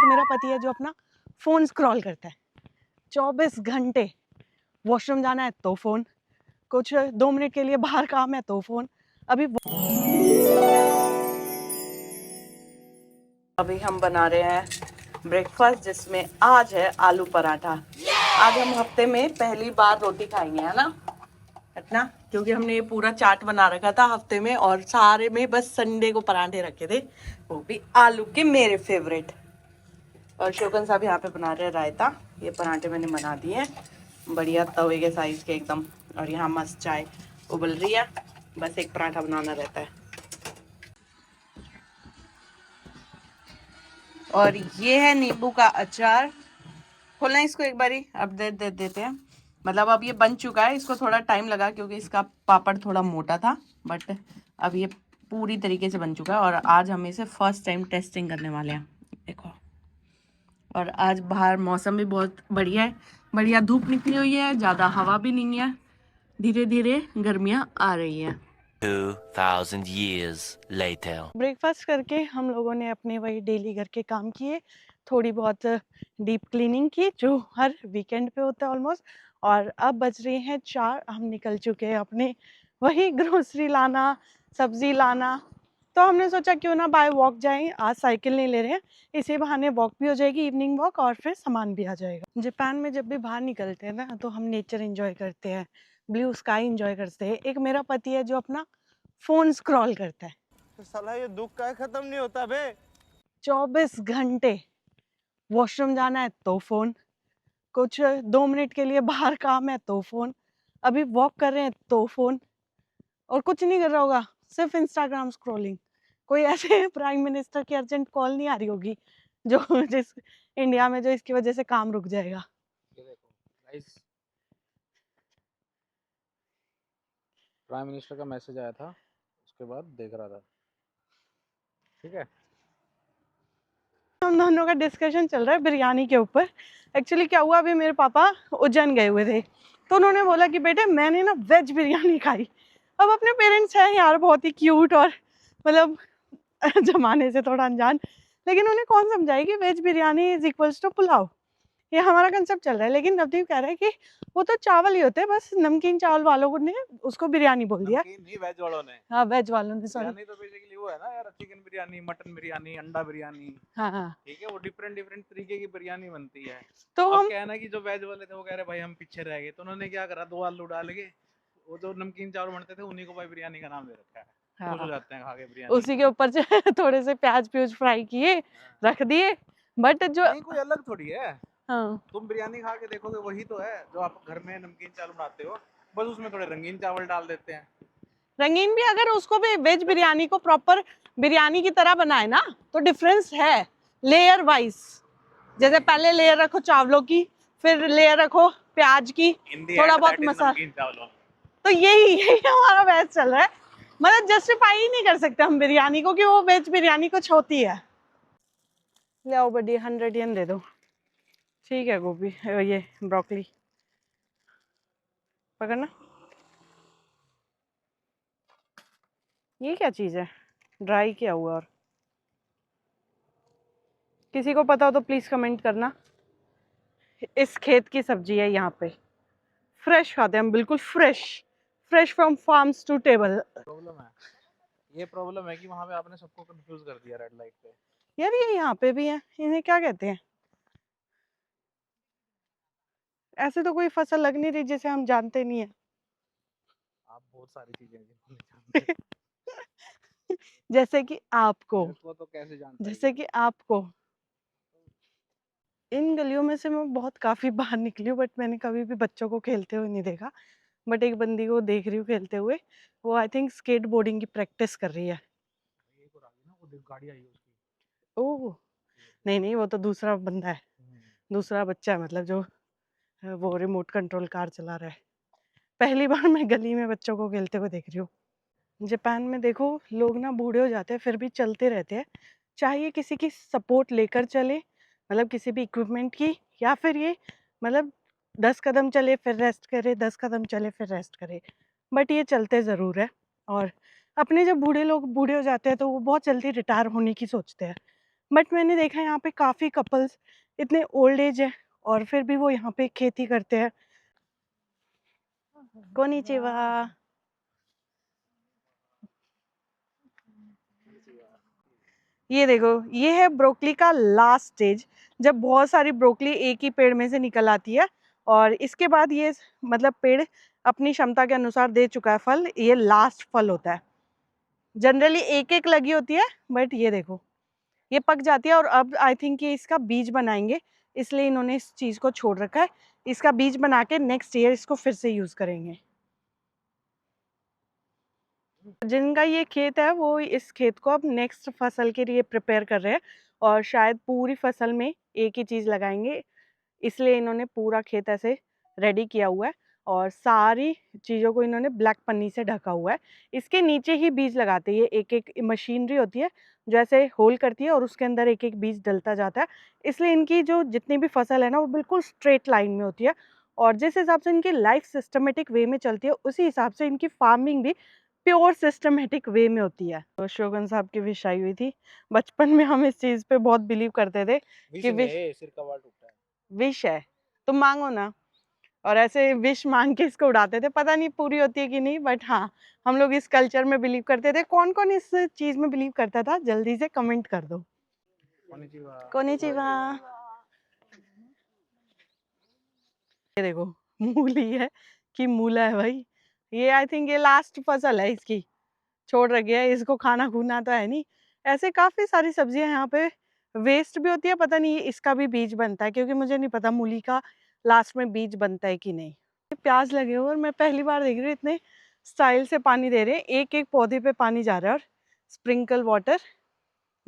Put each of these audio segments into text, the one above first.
मेरा पति है जो अपना फ़ोन स्क्रॉल करता है 24 घंटे। वॉशरूम जाना है तो फ़ोन, कुछ 2 मिनट के लिए बाहर काम है तो फ़ोन। अभी हम बना रहे हैं ब्रेकफास्ट, जिसमें आज है आलू पराठा। आज हम हफ्ते में पहली बार रोटी खाएंगे, है ना इतना, क्योंकि हमने ये पूरा चाट बना रखा था हफ्ते में और सारे में बस संडे को पराठे रखे थे, वो भी आलू के, मेरे फेवरेट। और शोकन साहब यहाँ पे बना रहे हैं रायता। ये पराठे मैंने बना दिए हैं बढ़िया तवे के साइज के एकदम। और यहाँ मस्त चाय उबल रही है, बस एक पराठा बनाना रहता है। और ये है नींबू का अचार। खोलना इसको एक बारी, अब दे देते हैं। मतलब अब ये बन चुका है, इसको थोड़ा टाइम लगा क्योंकि इसका पापड़ थोड़ा मोटा था, बट अब ये पूरी तरीके से बन चुका है। और आज हम इसे फर्स्ट टाइम टेस्टिंग करने वाले हैं, देखो। और आज बाहर मौसम भी बहुत बढ़िया है, बढ़िया धूप निकली हुई है, ज़्यादा हवा भी नहीं है, धीरे धीरे गर्मियाँ आ रही हैं। 2000 years later. ब्रेकफास्ट करके हम लोगों ने अपने वही डेली घर के काम किए, थोड़ी बहुत डीप क्लीनिंग की जो हर वीकेंड पे होता है ऑलमोस्ट। और अब बज रहे हैं 4, हम निकल चुके हैं अपने वही ग्रोसरी लाना, सब्जी लाना। तो हमने सोचा क्यों ना बाय वॉक जाएं, आज साइकिल नहीं ले रहे हैं, इसी बहाने वॉक भी हो जाएगी, इवनिंग वॉक, और फिर सामान भी आ जाएगा। जापान में जब भी बाहर निकलते हैं ना तो हम नेचर एंजॉय करते हैं, ब्लू स्काई एंजॉय करते हैं। एक मेरा पति है जो अपना फ़ोन स्क्रॉल करता है तो साला ये दुख का खत्म नहीं होता बे। 24 घंटे। वॉशरूम जाना है तो फ़ोन, कुछ 2 मिनट के लिए बाहर काम है तो फ़ोन, अभी वॉक कर रहे हैं तो फ़ोन, और कुछ नहीं कर रहा होगा, सिर्फ इंस्टाग्राम स्क्रॉलिंग। कोई ऐसे प्राइम मिनिस्टर की अर्जेंट कॉल नहीं आ रही होगी जो जिस इंडिया में जो इसकी वजह से काम रुक जाएगा। ये देखो गाइस, प्राइम मिनिस्टर का मैसेज आया था, उसके बाद देख रहा था। ठीक है, हम दोनों का डिस्कशन चल रहा है बिरयानी के ऊपर। एक्चुअली क्या हुआ, अभी मेरे पापा उज्जैन गए हुए थे तो उन्होंने बोला कि बेटे मैंने ना वेज बिरयानी खाई। अब अपने पेरेंट्स हैं यार बहुत ही क्यूट और मतलब जमाने से थोड़ा अनजान, लेकिन उन्हें कौन समझाए कि veg biryani is equals to pulao. ये हमारा कंसेप्ट चल रहा है, लेकिन नवदीप कह रहा है कि वो तो चावल ही होते हैं, बस नमकीन चावल वालों ने उसको बिरयानी बोल दिया। नमकीन नहीं, वेज वालों ने। हाँ वेज वालों ने, सॉरी। बिरयानी तो बेसिकली वो है ना यार, चिकन बिरयानी, मटन बिरयानी, अंडा बिरयानी। हाँ हाँ, ठीक है, वो डिफरेंट डिफरेंट तरीके की बिरयानी बनती है। तो अब हम क्या है ना कि जो वेज वाले थे वो कह रहे भाई हम पीछे रह गए, तो उन्होंने क्या करा, 2 आलू डाल के वो जो नमकीन चावल बनते थे उन्हीं को भाई बिरयानी का नाम दे रखा है। खुश हो हाँ जाते हैं खा के बिरयानी। उसी के ऊपर जो है थोड़े से प्याज प्यूज फ्राई किए, रख दिए, बट जो नहीं, कोई अलग थोड़ी है। हाँ तुम बिरयानी खा के देखोगे वही तो है जो आप घर में नमकीन चावल बनाते हो, बस उसमें थोड़े रंगीन चावल डाल देते हैं। रंगीन भी, अगर उसको भी वेज बिरयानी को प्रॉपर बिरयानी की तरह बनाए ना तो डिफरेंस है लेयर वाइज। जैसे पहले लेयर रखो चावलों की, फिर लेयर रखो प्याज की, थोड़ा बहुत मसाला। तो यही हमारा वेज चल रहा है, मतलब जस्टिफाई ही नहीं कर सकते हम बिरयानी को कि वो वेज बिरयानी कुछ होती है। ले आओ बड़ी 100 येन दे दो। ठीक है, गोभी ये ब्रोकली पकड़ना। ये क्या चीज़ है, ड्राई किया हुआ? और किसी को पता हो तो प्लीज़ कमेंट करना। इस खेत की सब्जी है, यहाँ पे फ्रेश खाते हैं हम, बिल्कुल fresh, fresh from farms to table. Problem है, ये प्रॉब्लम है कि वहां पे आपने सबको कंफ्यूज कर दिया रेड लाइट पे। यार ये यहाँ पे भी है, इन्हें क्या कहते हैं? ऐसे तो कोई फसल लग नहीं रही जिसे हम जानते नहीं है। आप बहुत सारी चीजें जानते हैं। जैसे कि आपको, मेरे को तो कैसे जानता है जैसे कि आपको। इन गलियों में से मैं बहुत काफ़ी बाहर निकली हूँ, बट मैंने कभी भी बच्चों को खेलते हुए नहीं देखा। बट एक बंदी को देख रही हूँ खेलते हुए, वो आई थिंक स्केट बोर्डिंग की प्रैक्टिस कर रही है। एक और आ गई ना, वो देख गाड़ी आई है उसकी। ओह नहीं नहीं, वो तो दूसरा बंदा है, दूसरा बच्चा है, मतलब जो वो रिमोट कंट्रोल कार चला रहा है। पहली बार मैं गली में बच्चों को खेलते हुए देख रही हूँ। जापान में देखो लोग ना बूढ़े हो जाते हैं फिर भी चलते रहते हैं, चाहे ये किसी की सपोर्ट लेकर चले, मतलब किसी भी इक्विपमेंट की, या फिर ये मतलब 10 कदम चले फिर रेस्ट करे, 10 कदम चले फिर रेस्ट करे, बट ये चलते ज़रूर है। और अपने जब बूढ़े लोग बूढ़े हो जाते हैं तो वो बहुत जल्दी रिटायर होने की सोचते हैं, बट मैंने देखा यहाँ पे काफ़ी कपल्स इतने ओल्ड एज है और फिर भी वो यहाँ पे खेती करते हैं। कोनिचिवा। ये देखो, ये है ब्रोकली का लास्ट स्टेज, जब बहुत सारी ब्रोकली एक ही पेड़ में से निकल आती है और इसके बाद ये मतलब पेड़ अपनी क्षमता के अनुसार दे चुका है फल, ये लास्ट फल होता है। जनरली एक एक लगी होती है, बट ये देखो ये पक जाती है और अब आई थिंक ये इसका बीज बनाएंगे, इसलिए इन्होंने इस चीज़ को छोड़ रखा है। इसका बीज बना के नेक्स्ट ईयर इसको फिर से यूज़ करेंगे। जिनका ये खेत है वो इस खेत को अब नेक्स्ट फसल के लिए प्रिपेयर कर रहे हैं और शायद पूरी फसल में एक ही चीज़ लगाएंगे, इसलिए इन्होंने पूरा खेत ऐसे रेडी किया हुआ है और सारी चीज़ों को इन्होंने ब्लैक पन्नी से ढका हुआ है। इसके नीचे ही बीज लगाते हैं, ये एक एक मशीनरी होती है जो ऐसे होल करती है और उसके अंदर एक एक बीज डलता जाता है, इसलिए इनकी जो जितनी भी फसल है ना वो बिल्कुल स्ट्रेट लाइन में होती है और जिस हिसाब से इनकी लाइफ सिस्टमेटिक वे में चलती है उसी हिसाब से इनकी फार्मिंग भी प्योर सिस्टमेटिक वे में होती है। तो शोगन साहब की विश आई हुई थी, बचपन में हम इस चीज़ पे बहुत बिलीव करते थे कि विश है तुम मांगो ना, और ऐसे विश मांग के इसको उड़ाते थे, पता नहीं पूरी होती है कि नहीं, बट हाँ हम लोग इस कल्चर में बिलीव करते थे। कौन कौन इस चीज में बिलीव करता था जल्दी से कमेंट कर दो। कोनिचिवा। ये देखो मूली है कि मूला है भाई, ये आई थिंक ये लास्ट फसल है इसकी, छोड़ रखी है, इसको खाना खूना तो है नहीं। ऐसे काफी सारी सब्जियां यहाँ पे वेस्ट भी होती है, पता नहीं इसका भी बीज बनता है क्योंकि मुझे नहीं पता मूली का लास्ट में बीज बनता है कि नहीं। प्याज लगे हुए और मैं पहली बार देख रही हूँ इतने स्टाइल से पानी दे रहे हैं, एक एक पौधे पे पानी जा रहा है और स्प्रिंकल वाटर।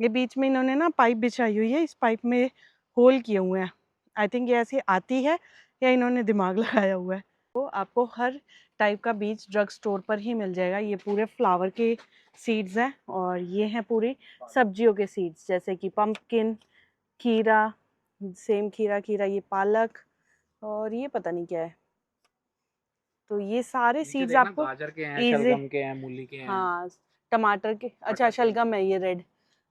ये बीच में इन्होंने ना पाइप बिछाई हुई है, इस पाइप में होल किए हुए हैं, आई थिंक ये ऐसी आती है या इन्होंने दिमाग लगाया हुआ है। तो आपको हर टाइप का बीज ड्रग स्टोर पर ही मिल जाएगा। ये पूरे फ्लावर के सीड्स हैं और ये हैं पूरी सब्जियों के सीड्स, जैसे कि पंपकिन, खीरा, सेम खीरा, ये पालक और ये पता नहीं क्या है। तो ये सारे सीड्स आपको गाजर के हैं, इजी, शलगम के हैं, मूली के हैं। हाँ टमाटर के, अच्छा शलगम है ये रेड,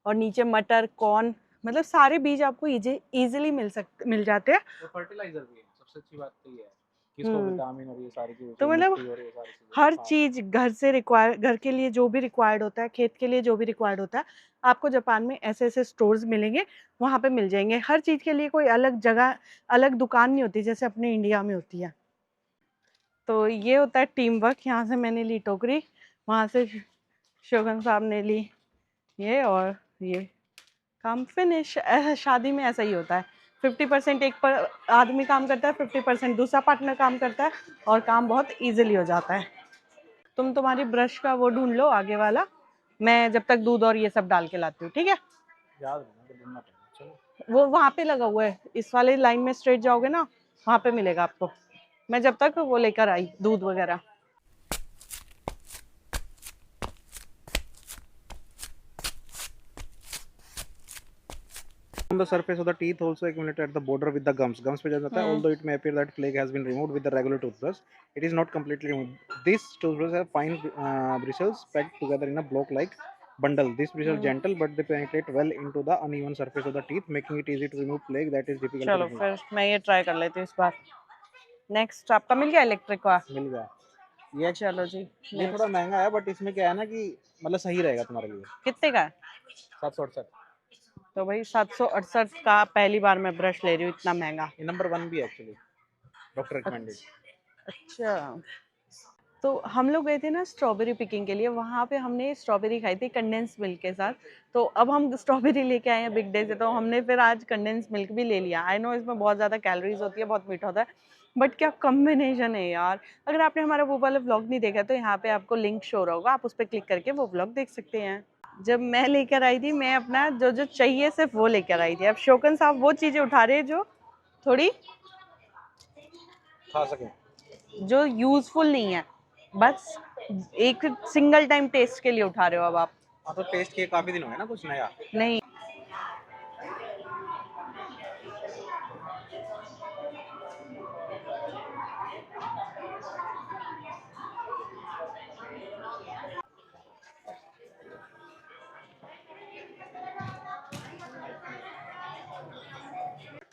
और नीचे मटर, कॉर्न, मतलब सारे बीज आपको इजीली मिल जाते हैं। और फर्टिलाइजर भी है, सबसे अच्छी बात तो ये है कि इसको विटामिन और ये सारी चीजें तो मतलब मिट्टी और ये सारी चीजें हर चीज घर से रिक्वायर, घर के लिए जो भी रिक्वायर्ड होता है, खेत के लिए जो भी रिक्वायर्ड होता है, आपको जापान में ऐसे ऐसे स्टोर्स मिलेंगे, वहाँ पे मिल जाएंगे। हर चीज के लिए कोई अलग जगह, अलग दुकान नहीं होती जैसे अपने इंडिया में होती है। तो ये होता है टीम वर्क। यहाँ से मैंने ली टोकरी, वहाँ से शोगन साहब ने ली ये, और ये काम फिनिश। शादी में ऐसा ही होता है, 50% एक पर आदमी काम करता है, 50% दूसरा पार्टनर काम करता है और काम बहुत इजीली हो जाता है। तुम तुम्हारी ब्रश का वो ढूंढ लो आगे वाला, मैं जब तक दूध और ये सब डाल के लाती हूँ, ठीक है? याद रखना तो ढूंढना पड़ेगा। चलो वो वहाँ पे लगा हुआ है, इस वाले लाइन में स्ट्रेट जाओगे ना, वहाँ पे मिलेगा आपको। मैं जब तक वो लेकर आई दूध वगैरह। on the surface of the teeth also accumulated at the border with the gums पे जब जाता है, although it may appear that plaque has been removed with the regular toothbrush, it is not completely removed. This toothbrush have fine bristles packed together in a block like bundle. These bristles gentle but they penetrate well into the uneven surface of the teeth, making it easy to remove plaque that is difficult to चलो remove. फिर मैं ये try कर लेती हूँ इस बार। Next आपका मिल गया इलेक्ट्रिक का? मिल गया ये। चलो जी, ये थोड़ा महंगा है बट इसमें क्या है ना कि मतलब सही रहेगा तुम्हारे लिए। कितने का है? 768। तो भाई 768 का पहली बार मैं ब्रश ले रही हूँ, इतना महंगा। ये नंबर 1 भी है एक्चुअली, डॉक्टर रिकमेंडेड। अच्छा, तो हम लोग गए थे ना स्ट्रॉबेरी पिकिंग के लिए, वहाँ पे हमने स्ट्रॉबेरी खाई थी कंडेंस मिल्क के साथ। तो अब हम स्ट्रॉबेरी लेके आए हैं बिग डे से, तो हमने फिर आज कंडेंस मिल्क भी ले लिया। आई नो इसमें बहुत ज़्यादा कैलोरीज होती है, बहुत मीठा होता है, बट क्या कॉम्बिनेशन है यार। अगर आपने हमारा वो वाला व्लॉग नहीं देखा तो यहाँ पे आपको लिंक शो रहा होगा, आप उस पर क्लिक करके वो व्लॉग देख सकते हैं। जब मैं लेकर आई थी, मैं अपना जो जो चाहिए सिर्फ वो लेकर आई थी। अब शोकन साहब वो चीज़ें उठा रहे हैं जो थोड़ी खा सके, जो यूजफुल नहीं है, बस एक सिंगल टाइम टेस्ट के लिए उठा रहे हो अब आप। हाँ तो टेस्ट किए काफी दिन हो गए ना, कुछ नया नहीं,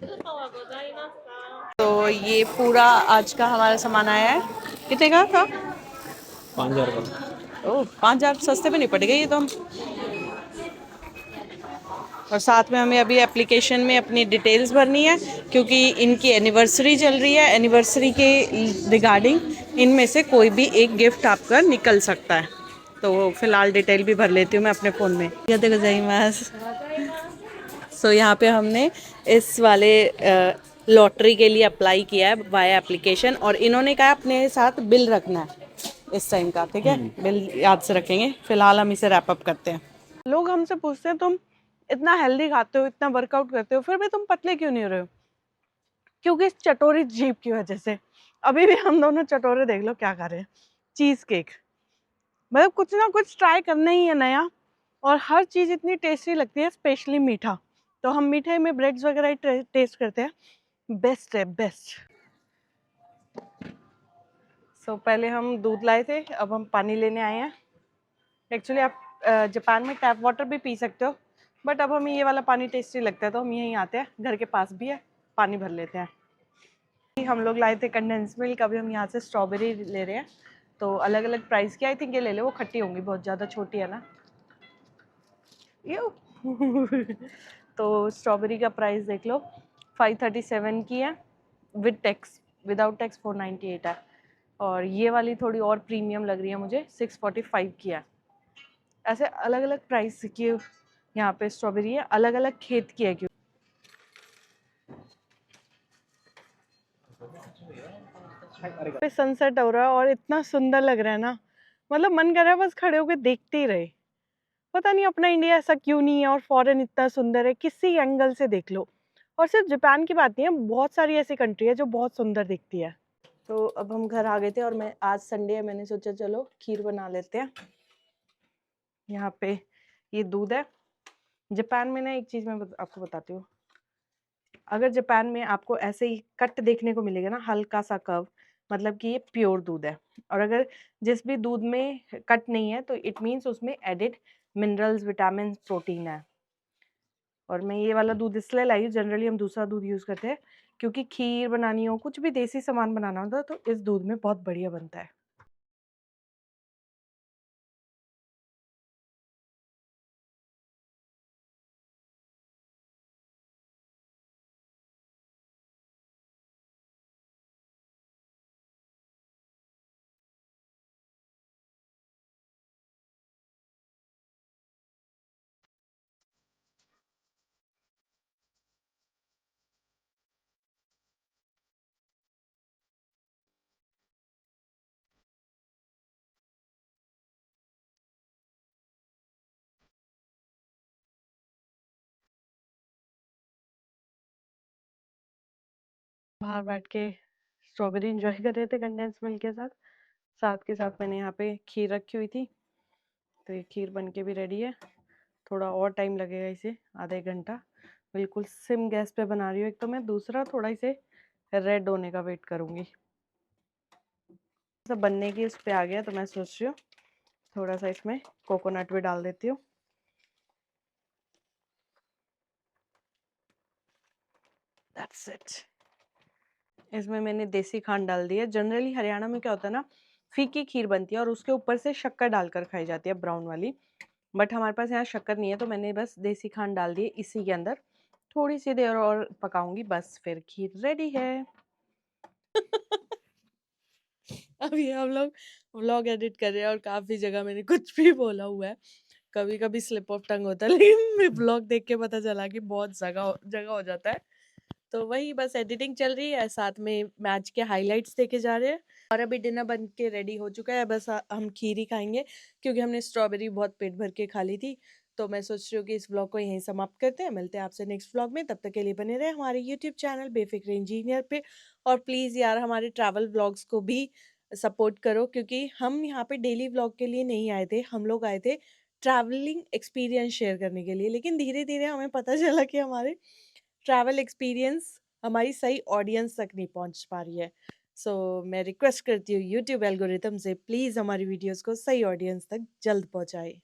तो ये पूरा आज का हमारा सामान आया है। कितने का था? 5,000 का। ओह, 5,000 सस्ते में नहीं पड़ गए ये तो हम। और साथ में हमें अभी एप्लीकेशन में अपनी डिटेल्स भरनी है, क्योंकि इनकी एनिवर्सरी चल रही है। एनिवर्सरी के रिगार्डिंग इनमें से कोई भी एक गिफ्ट आपका निकल सकता है। तो फिलहाल डिटेल भी भर लेती हूँ मैं अपने फ़ोन में। सो यहाँ पे हमने इस वाले लॉटरी के लिए अप्लाई किया है वाया एप्लीकेशन, और इन्होंने कहा अपने साथ बिल रखना है इस टाइम का। ठीक है, बिल याद से रखेंगे। फिलहाल हम इसे रैप अप करते हैं। लोग हमसे पूछते हैं तुम इतना हेल्दी खाते हो, इतना वर्कआउट करते हो, फिर भी तुम पतले क्यों नहीं हो रहे हो? क्योंकि इस चटोरी जीभ की वजह से। अभी भी हम दोनों चटोरे देख लो क्या कर रहे हैं। चीज केक, मतलब कुछ ना कुछ ट्राई करना ही है नया, और हर चीज इतनी टेस्टी लगती है, स्पेशली मीठा। तो हम मीठे में ब्रेड्स वगैरह टेस्ट करते हैं। बेस्ट है, बेस्ट। सो पहले हम दूध लाए थे, अब हम पानी लेने आए हैं। एक्चुअली आप जापान में टैप वाटर भी पी सकते हो, बट अब हमें ये वाला पानी टेस्टी लगता है, तो हम यहीं आते हैं। घर के पास भी है, पानी भर लेते हैं। हम लोग लाए थे कंडेंस मिल्क, अभी हम यहाँ से स्ट्रॉबेरी ले रहे हैं। तो अलग अलग प्राइस की आई थिंक ये ले ले, वो खट्टी होंगी, बहुत ज़्यादा छोटी है ना। यू तो स्ट्रॉबेरी का प्राइस देख लो, 537 की है विद टैक्स। विदाउट टैक्स 498 है। और ये वाली थोड़ी और प्रीमियम लग रही है मुझे, 645 की है। ऐसे अलग अलग प्राइस की यहाँ पे स्ट्रॉबेरी है, अलग अलग खेत की है। क्यों पे सनसेट हो रहा है और इतना सुंदर लग रहा है ना, मतलब मन कर रहा है बस खड़े होकर देखते ही रहे। पता नहीं अपना इंडिया ऐसा क्यों नहीं है, और फॉरेन इतना सुंदर है, किसी एंगल से देख लो। और सिर्फ जापान की बात नहीं है, बहुत सारी ऐसी कंट्री है जो बहुत सुंदर दिखती है। तो अब हम घर आ गए थे, और मैं आज संडे है, मैंने सोचा चलो खीर बना लेते हैं। यहाँ पे ये दूध है। जापान में ना एक चीज़ मैं आपको बताती हूँ, अगर जापान में आपको ऐसे ही कट देखने को मिलेगा ना, हल्का सा कर्व, मतलब कि ये प्योर दूध है। और अगर जिस भी दूध में कट नहीं है, तो इट मीन्स उसमें एडिड मिनरल्स, विटामिन, प्रोटीन है। और मैं ये वाला दूध इसलिए लाई हूँ, जनरली हम दूसरा दूध यूज़ करते हैं, क्योंकि खीर बनानी हो, कुछ भी देसी सामान बनाना होता है, तो इस दूध में बहुत बढ़िया बनता है। बाहर बैठ के स्ट्रॉबेरी इंजॉय कर रहे थे कंडेंस मिल्क के साथ। साथ के साथ मैंने यहाँ पे खीर रखी हुई थी, तो ये खीर बन के भी रेडी है। थोड़ा और टाइम लगेगा इसे, आधा एक घंटा। बिल्कुल सिम गैस पे बना रही हूँ एक तो मैं, दूसरा थोड़ा इसे रेड होने का वेट करूँगी। सब बनने की उस पे आ गया, तो मैं सोच रही हूँ थोड़ा सा इसमें कोकोनट भी डाल देती हूँ। That's it. इसमें मैंने देसी खांड डाल दी है। जनरली हरियाणा में क्या होता है ना, फीकी खीर बनती है और उसके ऊपर से शक्कर डालकर खाई जाती है, ब्राउन वाली। बट हमारे पास यहाँ शक्कर नहीं है, तो मैंने बस देसी खांड डाल दी इसी के अंदर। थोड़ी सी देर और पकाऊंगी, बस फिर खीर रेडी है। अभी हम लोग व्लॉग एडिट कर रहे हैं, और काफी जगह मैंने कुछ भी बोला हुआ है। कभी कभी स्लिप ऑफ टंग होता है, लेकिन व्लॉग देख के पता चला कि बहुत जगह जगह हो जाता है। तो वही बस एडिटिंग चल रही है, साथ में मैच के हाइलाइट्स देखे जा रहे हैं। और अभी डिनर बन के रेडी हो चुका है, बस हम खीर ही खाएंगे, क्योंकि हमने स्ट्रॉबेरी बहुत पेट भर के खा ली थी। तो मैं सोच रही हूँ कि इस व्लॉग को यहीं समाप्त करते हैं। मिलते हैं आपसे नेक्स्ट व्लॉग में, तब तक के लिए बने रहे हमारे यूट्यूब चैनल बेफिक्र इंजीनियर पे। और प्लीज़ यार हमारे ट्रैवल व्लॉग्स को भी सपोर्ट करो, क्योंकि हम यहाँ पे डेली व्लॉग के लिए नहीं आए थे, हम लोग आए थे ट्रैवलिंग एक्सपीरियंस शेयर करने के लिए। लेकिन धीरे धीरे हमें पता चला कि हमारे ट्रैवल एक्सपीरियंस हमारी सही ऑडियंस तक नहीं पहुंच पा रही है। सो मैं रिक्वेस्ट करती हूँ यूट्यूब एल्गोरिथम से, प्लीज़ हमारी वीडियोस को सही ऑडियंस तक जल्द पहुंचाए।